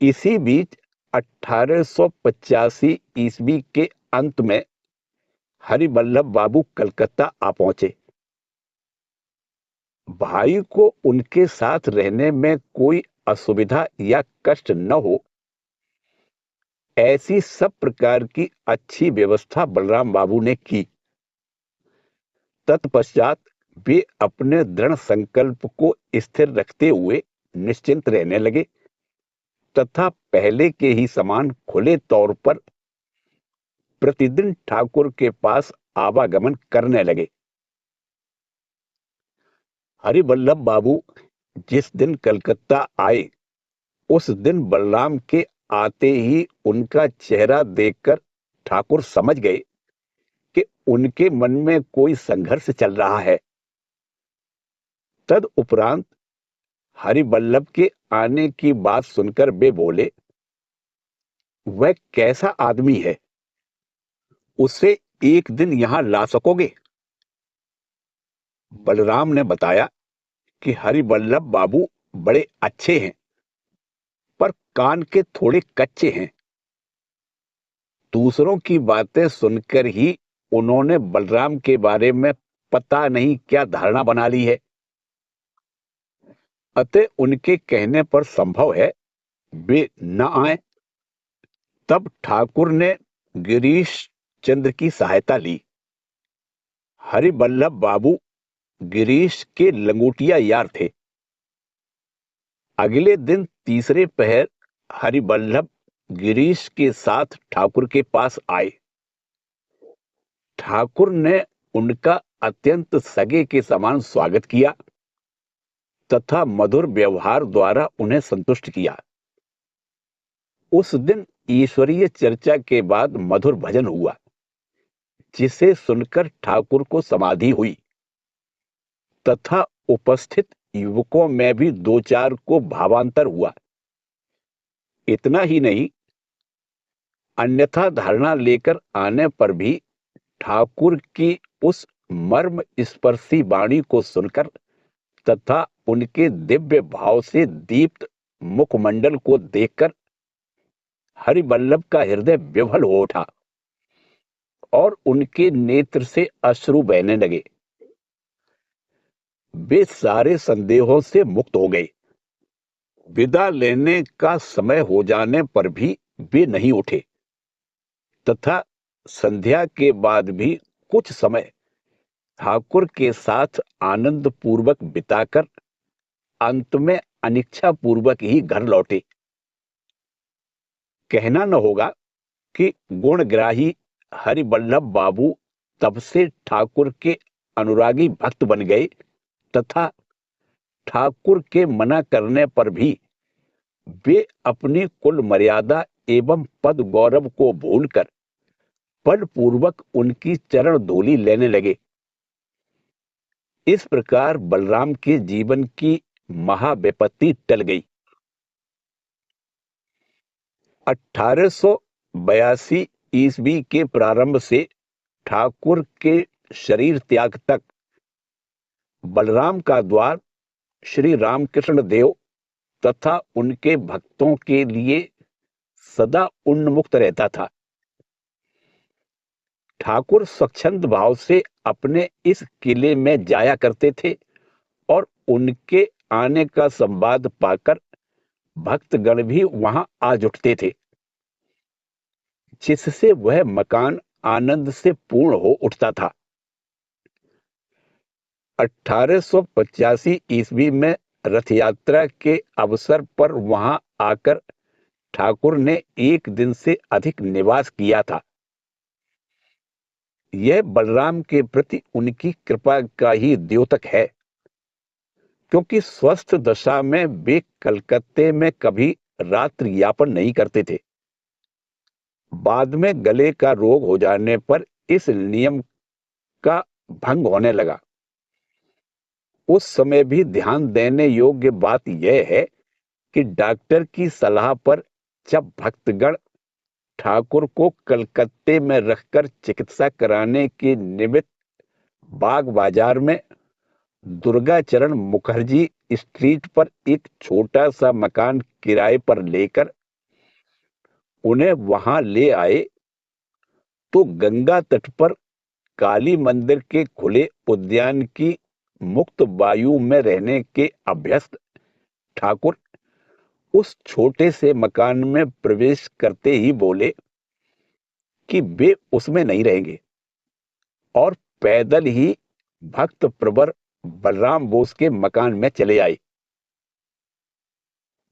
इसी बीच 1885 ईस्वी के अंत में हरिवल्लभ बाबू कलकत्ता आ पहुंचे। भाई को उनके साथ रहने में कोई असुविधा या कष्ट न हो, ऐसी सब प्रकार की अच्छी व्यवस्था बलराम बाबू ने की। तत्पश्चात वे अपने दृढ़ संकल्प को स्थिर रखते हुए निश्चिंत रहने लगे तथा पहले के ही समान खुले तौर पर प्रतिदिन ठाकुर के पास आवागमन करने लगे। हरिवल्लभ बाबू जिस दिन कलकत्ता आए, उस दिन बलराम के आते ही उनका चेहरा देखकर ठाकुर समझ गए कि उनके मन में कोई संघर्ष चल रहा है। तद उपरांत हरिवल्लभ के आने की बात सुनकर वे बोले, वह कैसा आदमी है, उसे एक दिन यहां ला सकोगे? बलराम ने बताया कि हरिवल्लभ बाबू बड़े अच्छे हैं, पर कान के थोड़े कच्चे हैं। दूसरों की बातें सुनकर ही उन्होंने बलराम के बारे में पता नहीं क्या धारणा बना ली है। अतः उनके कहने पर संभव है वे न आए। तब ठाकुर ने गिरीश चंद्र की सहायता ली। हरिवल्लभ बाबू गिरीश के लंगोटिया यार थे। अगले दिन तीसरे पहर हरिवल्लभ गिरीश के साथ ठाकुर के पास आए। ठाकुर ने उनका अत्यंत सगे के समान स्वागत किया तथा मधुर व्यवहार द्वारा उन्हें संतुष्ट किया। उस दिन ईश्वरीय चर्चा के बाद मधुर भजन हुआ, जिसे सुनकर ठाकुर को समाधि हुई तथा उपस्थित युवकों में भी दो चार को भावांतर हुआ। इतना ही नहीं, अन्यथा धारणा लेकर आने पर भी ठाकुर की उस मर्म स्पर्शी वाणी को सुनकर तथा उनके दिव्य भाव से दीप्त मुखमंडल को देखकर हरिवल्लभ का हृदय विह्वल हो उठा और उनके नेत्र से अश्रु बहने लगे। वे सारे संदेहों से मुक्त हो गए। विदा लेने का समय हो जाने पर भी वे नहीं उठे तथा संध्या के बाद भी कुछ समय ठाकुर के साथ आनंद पूर्वक बिताकर अंत में अनिच्छा पूर्वक ही घर लौटे। कहना न होगा कि गुणग्राही हरिवल्लभ बाबू तब से ठाकुर के अनुरागी भक्त बन गए तथा ठाकुर के मना करने पर भी वे अपनी कुल मर्यादा एवं पद गौरव को भूलकर बलपूर्वक उनकी चरण धूलि लेने लगे। इस प्रकार बलराम के जीवन की महाविपत्ति टल गई। 1882 ईस्वी के प्रारंभ से ठाकुर के शरीर त्याग तक बलराम का द्वार श्री रामकृष्ण देव तथा उनके भक्तों के लिए सदा उन्मुक्त रहता था। ठाकुर स्वच्छंद भाव से अपने इस किले में जाया करते थे और उनके आने का संवाद पाकर भक्तगण भी वहां आ जुटते थे, जिससे वह मकान आनंद से पूर्ण हो उठता था। 1885 ईस्वी में रथ यात्रा के अवसर पर वहां आकर ठाकुर ने एक दिन से अधिक निवास किया था। यह बलराम के प्रति उनकी कृपा का ही द्योतक है, क्योंकि स्वस्थ दशा में वे कलकत्ते में कभी रात्रि यापन नहीं करते थे। बाद में गले का रोग हो जाने पर इस नियम का भंग होने लगा। उस समय भी ध्यान देने योग्य बात यह है कि डॉक्टर की सलाह पर जब भक्तगण ठाकुर को कलकत्ते में रखकर चिकित्सा कराने के निमित्त बाग बाजार में दुर्गाचरण मुखर्जी स्ट्रीट पर एक छोटा सा मकान किराए पर लेकर उन्हें वहां ले आए, तो गंगा तट पर काली मंदिर के खुले उद्यान की मुक्त वायु में रहने के अभ्यस्त ठाकुर उस छोटे से मकान में प्रवेश करते ही बोले कि वे उसमें नहीं रहेंगे और पैदल ही भक्त प्रवर बलराम बोस के मकान में चले आए।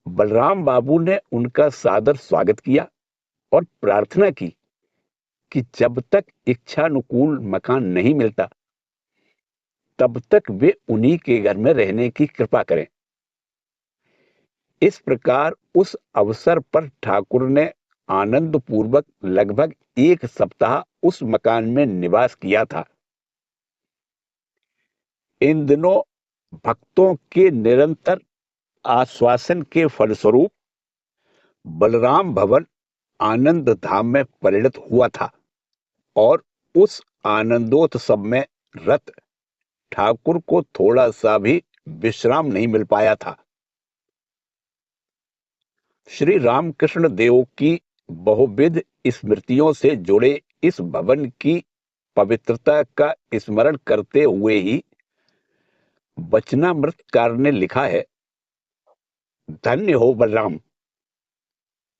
बलराम बाबू ने उनका सादर स्वागत किया और प्रार्थना की कि जब तक इच्छानुकूल मकान नहीं मिलता तब तक वे उन्हीं के घर में रहने की कृपा करें। इस प्रकार उस अवसर पर ठाकुर ने आनंद पूर्वक लगभग 1 सप्ताह उस मकान में निवास किया था। इन दिनों भक्तों के निरंतर आश्वासन के फलस्वरूप बलराम भवन आनंद धाम में परिणत हुआ था और उस आनंदोत्सव में रत ठाकुर को थोड़ा सा भी विश्राम नहीं मिल पाया था। श्री रामकृष्ण देव की बहुविध स्मृतियों से जुड़े इस भवन की पवित्रता का स्मरण करते हुए ही वचनामृतकार ने लिखा है, धन्य हो बलराम,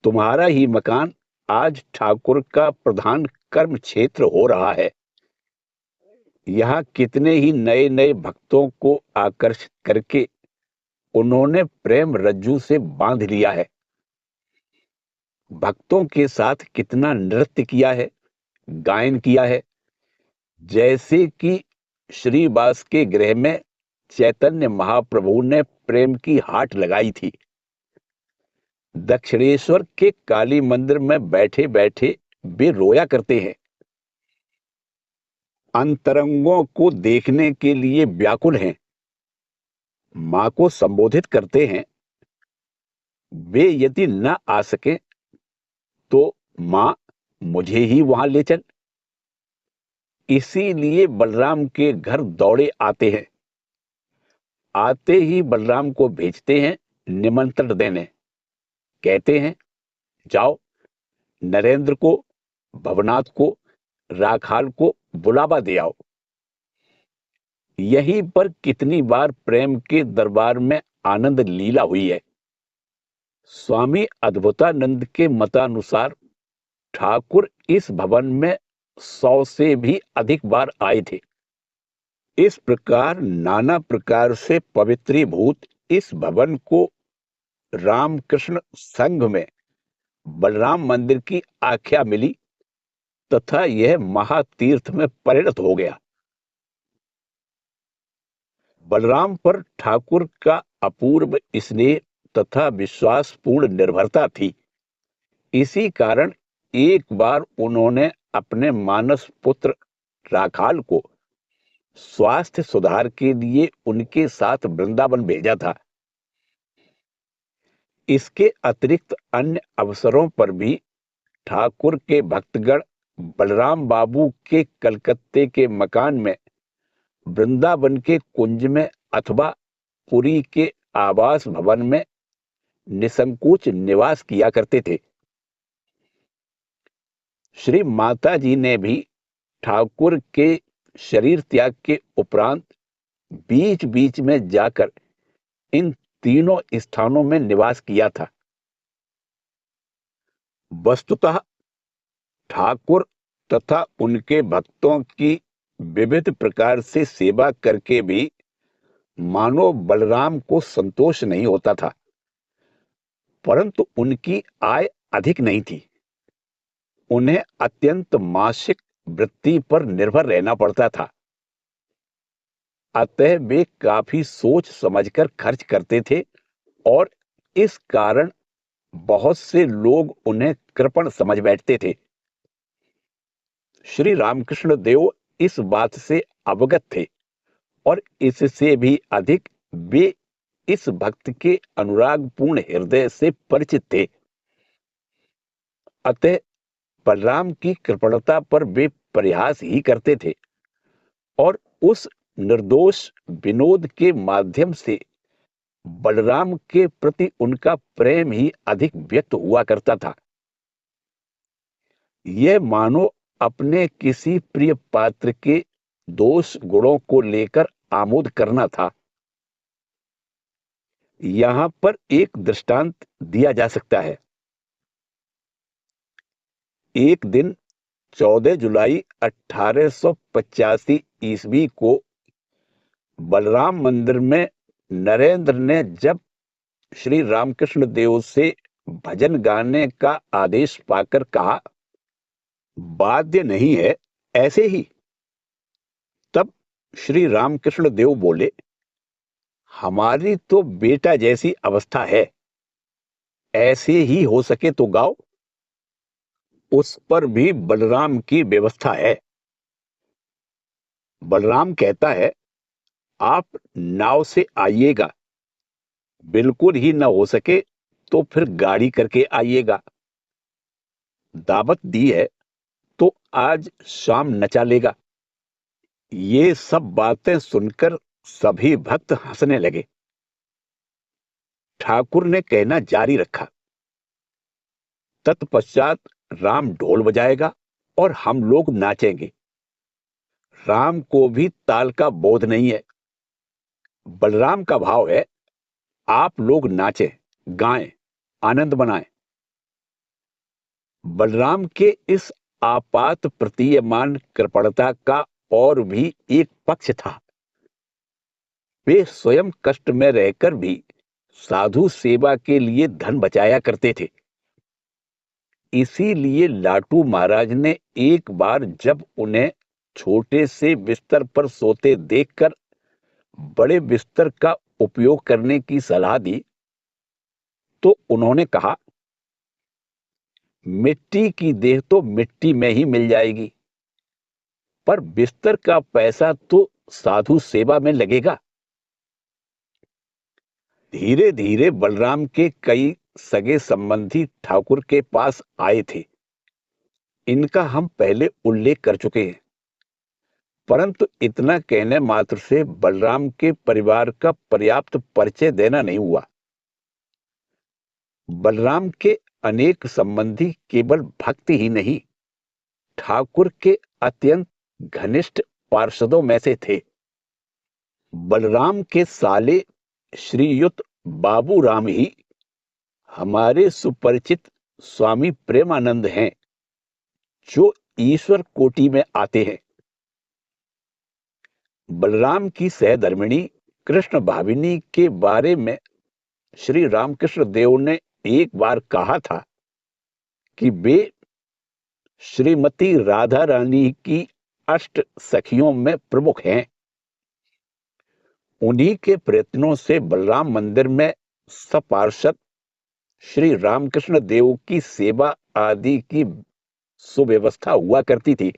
तुम्हारा ही मकान आज ठाकुर का प्रधान कर्म क्षेत्र हो रहा है। यहाँ कितने ही नए नए भक्तों को आकर्षित करके उन्होंने प्रेम रज्जू से बांध लिया है। भक्तों के साथ कितना नृत्य किया है, गायन किया है, जैसे कि श्रीवास के गृह में चैतन्य महाप्रभु ने प्रेम की हाट लगाई थी। दक्षिणेश्वर के काली मंदिर में बैठे बैठे वे रोया करते हैं, अंतरंगों को देखने के लिए व्याकुल हैं, मां को संबोधित करते हैं। वे यदि न आ सके तो मां मुझे ही वहां ले चल। इसीलिए बलराम के घर दौड़े आते हैं। आते ही बलराम को भेजते हैं निमंत्रण देने। कहते हैं, जाओ नरेंद्र को, भवनाथ को, राखाल को बुलावा दे आओ। यहीं पर कितनी बार प्रेम के दरबार में आनंद लीला हुई है। स्वामी अद्भुतानंद के मतानुसार ठाकुर इस भवन में 100 से भी अधिक बार आए थे। इस प्रकार नाना प्रकार से पवित्रीभूत इस भवन को रामकृष्ण संघ में बलराम मंदिर की आख्या मिली तथा यह महातीर्थ में परिणत हो गया। बलराम पर ठाकुर का अपूर्व स्नेह तथा विश्वासपूर्ण निर्भरता थी। इसी कारण एक बार उन्होंने अपने मानस पुत्र राखाल को स्वास्थ्य सुधार के लिए उनके साथ वृंदावन भेजा था। इसके अतिरिक्त अन्य अवसरों पर भी ठाकुर के भक्तगण बलराम बाबू के कलकत्ते के मकान में, वृंदावन के कुंज में अथवा पुरी के आवास भवन में निसंकोच निवास किया करते थे। श्री माता जी ने भी ठाकुर के शरीर त्याग के उपरांत बीच बीच में जाकर इन तीनों स्थानों में निवास किया था। वस्तुतः ठाकुर तथा उनके भक्तों की विविध प्रकार से सेवा करके भी मानो बलराम को संतोष नहीं होता था, परंतु उनकी आय अधिक नहीं थी। उन्हें अत्यंत मासिक वृत्ति पर निर्भर रहना पड़ता था। अतः वे काफी सोच समझकर खर्च करते थे और इस कारण बहुत से लोग उन्हें कृपण समझ बैठते थे। श्री रामकृष्ण देव इस बात से अवगत थे और इससे भी अधिक वे इस भक्त के अनुरागपूर्ण हृदय से परिचित थे। अतः बलराम की कृपणता पर वे प्रयास ही करते थे और उस निर्दोष विनोद के माध्यम से बलराम के प्रति उनका प्रेम ही अधिक व्यक्त हुआ करता था। यह मानो अपने किसी प्रिय पात्र के दोष गुणों को लेकर आमोद करना था। यहां पर एक दृष्टांत दिया जा सकता है। एक दिन 14 जुलाई 1885 ईस्वी को बलराम मंदिर में नरेंद्र ने जब श्री रामकृष्ण देव से भजन गाने का आदेश पाकर कहा, वाद्य नहीं है, ऐसे ही। तब श्री रामकृष्ण देव बोले, हमारी तो बेटा जैसी अवस्था है, ऐसे ही हो सके तो गाओ। उस पर भी बलराम की व्यवस्था है। बलराम कहता है, आप नाव से आइएगा, बिल्कुल ही न हो सके तो फिर गाड़ी करके आइएगा। दावत दी है तो आज शाम नचा लेगा। ये सब बातें सुनकर सभी भक्त हंसने लगे। ठाकुर ने कहना जारी रखा, तत्पश्चात राम ढोल बजाएगा और हम लोग नाचेंगे। राम को भी ताल का बोध नहीं है। बलराम का भाव है, आप लोग नाचें, गाएं, आनंद बनाएं। बलराम के इस आपात प्रतीयमान कृपणता का और भी एक पक्ष था। वे स्वयं कष्ट में रहकर भी साधु सेवा के लिए धन बचाया करते थे। इसीलिए लाटू महाराज ने एक बार जब उन्हें छोटे से बिस्तर पर सोते देखकर बड़े बिस्तर का उपयोग करने की सलाह दी, तो उन्होंने कहा, मिट्टी की देह तो मिट्टी में ही मिल जाएगी, पर बिस्तर का पैसा तो साधु सेवा में लगेगा। धीरे धीरे बलराम के कई सगे संबंधी ठाकुर के पास आए थे। इनका हम पहले उल्लेख कर चुके हैं, परंतु इतना कहने मात्र से बलराम के परिवार का पर्याप्त परिचय देना नहीं हुआ। बलराम के अनेक संबंधी केवल भक्त ही नहीं, ठाकुर के अत्यंत घनिष्ठ पार्षदों में से थे। बलराम के साले श्रीयुत बाबू राम ही हमारे सुपरिचित स्वामी प्रेमानंद हैं, जो ईश्वर कोटि में आते हैं। बलराम की सहधर्मिणी कृष्ण भाविनी के बारे में श्री रामकृष्ण देव ने एक बार कहा था कि वे श्रीमती राधा रानी की अष्ट सखियों में प्रमुख हैं। उन्हीं के प्रयत्नों से बलराम मंदिर में सपार्षद श्री रामकृष्ण देव की सेवा आदि की सुव्यवस्था हुआ करती थी।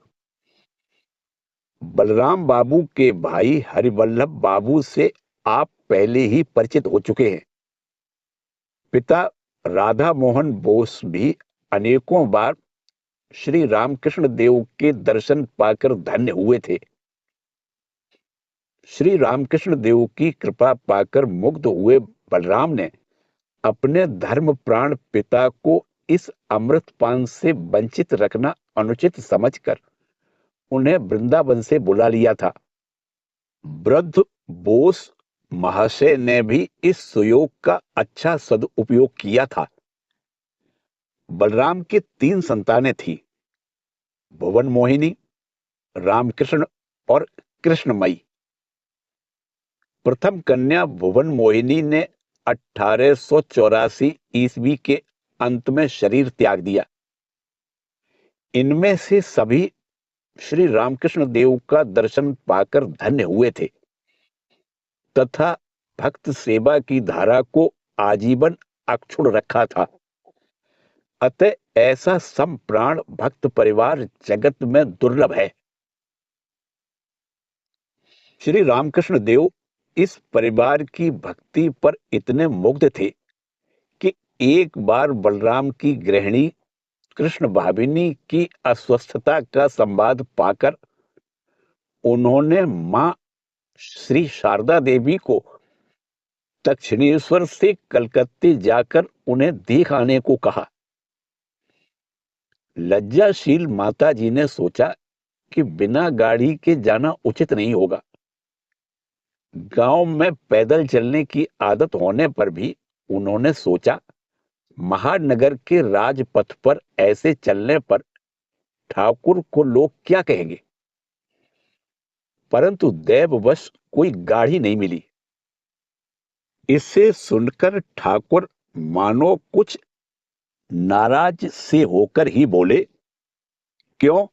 बलराम बाबू के भाई हरिवल्लभ बाबू से आप पहले ही परिचित हो चुके हैं। पिता राधा मोहन बोस भी अनेकों बार श्री रामकृष्ण देव के दर्शन पाकर धन्य हुए थे। श्री रामकृष्ण देव की कृपा पाकर मुग्ध हुए बलराम ने अपने धर्म प्राण पिता को इस अमृतपान से वंचित रखना अनुचित समझकर उन्हें वृंदावन से बुला लिया था। वृद्ध बोस महाशय ने भी इस सुयोग का अच्छा सदुपयोग किया था। बलराम की 3 संतानें थी, भुवन मोहिनी, रामकृष्ण और कृष्णमयी। प्रथम कन्या भुवन मोहिनी ने 1884 ईस्वी के अंत में शरीर त्याग दिया। इनमें से सभी श्री रामकृष्ण देव का दर्शन पाकर धन्य हुए थे तथा भक्त सेवा की धारा को आजीवन अक्षुण्ण रखा था। अतः ऐसा संप्राण भक्त परिवार जगत में दुर्लभ है। श्री रामकृष्ण देव इस परिवार की भक्ति पर इतने मुग्ध थे कि एक बार बलराम की गृहिणी कृष्ण भाविनी की अस्वस्थता का संवाद पाकर उन्होंने मां श्री शारदा देवी को दक्षिणेश्वर से कलकत्ते जाकर उन्हें देख आने को कहा। लज्जाशील माता जी ने सोचा कि बिना गाड़ी के जाना उचित नहीं होगा। गांव में पैदल चलने की आदत होने पर भी उन्होंने सोचा, महानगर के राजपथ पर ऐसे चलने पर ठाकुर को लोग क्या कहेंगे। परंतु दैववश कोई गाड़ी नहीं मिली। इसे सुनकर ठाकुर मानो कुछ नाराज से होकर ही बोले, क्यों,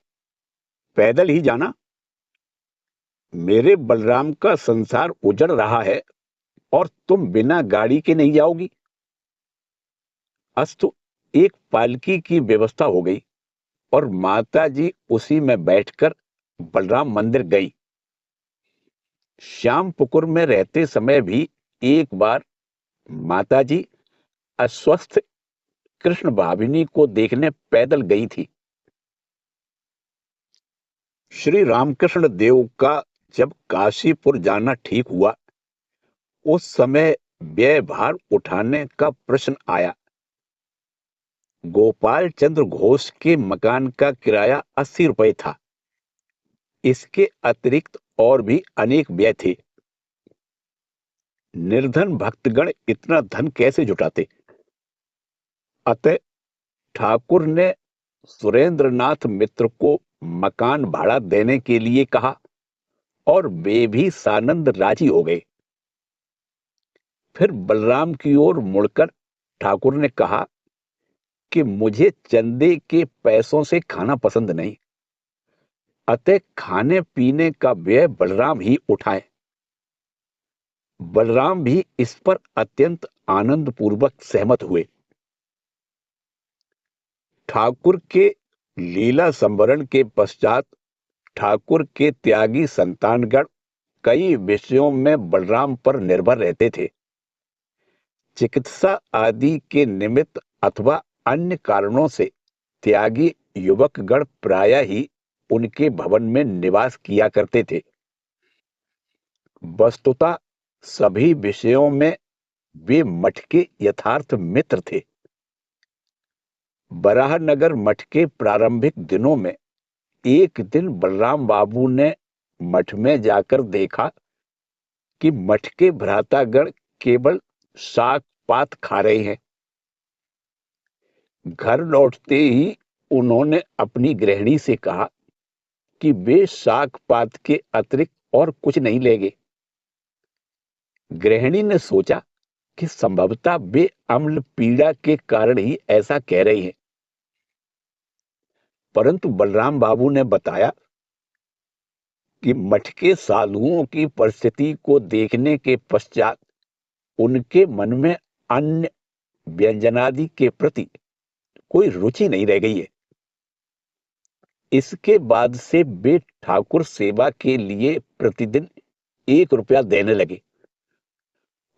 पैदल ही जाना? मेरे बलराम का संसार उजड़ रहा है और तुम बिना गाड़ी के नहीं जाओगी? अस्तु, एक पालकी की व्यवस्था हो गई और माता जी उसी में बैठकर बलराम मंदिर गई। श्यामपुकुर में रहते समय भी एक बार माताजी अस्वस्थ कृष्ण भाविनी को देखने पैदल गई थी। श्री रामकृष्ण देव का जब काशीपुर जाना ठीक हुआ, उस समय व्यय भार उठाने का प्रश्न आया। गोपाल चंद्र घोष के मकान का किराया 80 रुपए था। इसके अतिरिक्त और भी अनेक व्यय थे। निर्धन भक्तगण इतना धन कैसे जुटाते? अतः ठाकुर ने सुरेंद्रनाथ मित्र को मकान भाड़ा देने के लिए कहा और वे भी सानंद राजी हो गए। फिर बलराम की ओर मुड़कर ठाकुर ने कहा कि मुझे चंदे के पैसों से खाना पसंद नहीं, अतः खाने पीने का व्यय बलराम ही उठाए। बलराम भी इस पर अत्यंत आनंद पूर्वक सहमत हुए। ठाकुर के लीला संवरण के पश्चात ठाकुर के त्यागी संतानगण कई विषयों में बलराम पर निर्भर रहते थे। चिकित्सा आदि के निमित्त अथवा अन्य कारणों से त्यागी युवकगण प्रायः ही उनके भवन में निवास किया करते थे। वस्तुतः सभी विषयों में वे मठ के यथार्थ मित्र थे। बराहनगर मठ के प्रारंभिक दिनों में एक दिन बलराम बाबू ने मठ में जाकर देखा कि मठ के भ्रातागण केवल साग पात खा रहे हैं। घर लौटते ही उन्होंने अपनी गृहिणी से कहा कि वे साग पात के अतिरिक्त और कुछ नहीं लेंगे। गृहिणी ने सोचा कि संभवतः वे अम्ल पीड़ा के कारण ही ऐसा कह रही हैं। परंतु बलराम बाबू ने बताया कि मठ के साधुओं की परिस्थिति को देखने के पश्चात उनके मन में अन्य व्यंजनादि के प्रति कोई रुचि नहीं रह गई है। इसके बाद से वे ठाकुर सेवा के लिए प्रतिदिन 1 रुपया देने लगे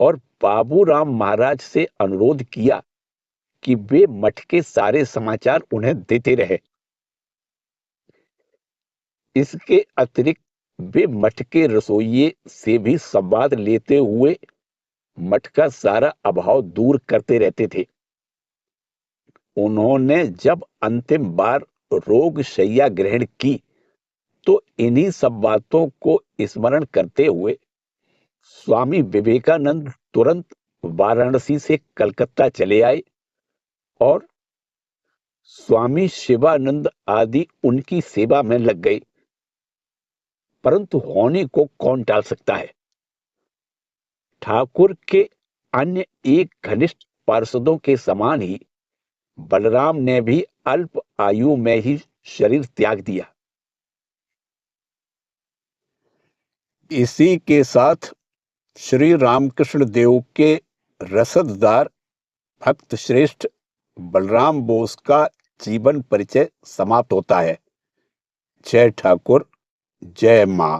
और बाबूराम महाराज से अनुरोध किया कि वे मठ के सारे समाचार उन्हें देते रहे। इसके अतिरिक्त वे मठ के रसोइये से भी संवाद लेते हुए मठ का सारा अभाव दूर करते रहते थे। उन्होंने जब अंतिम बार रोग शैया ग्रहण की तो इन्हीं सब बातों को स्मरण करते हुए स्वामी विवेकानंद तुरंत वाराणसी से कलकत्ता चले आए और स्वामी शिवानंद आदि उनकी सेवा में लग गए। परंतु होने को कौन टाल सकता है? ठाकुर के अन्य एक घनिष्ठ पार्षदों के समान ही बलराम ने भी अल्प आयु में ही शरीर त्याग दिया। इसी के साथ श्री रामकृष्ण देव के रसददार भक्त श्रेष्ठ बलराम बोस का जीवन परिचय समाप्त होता है। जय ठाकुर, जय मां।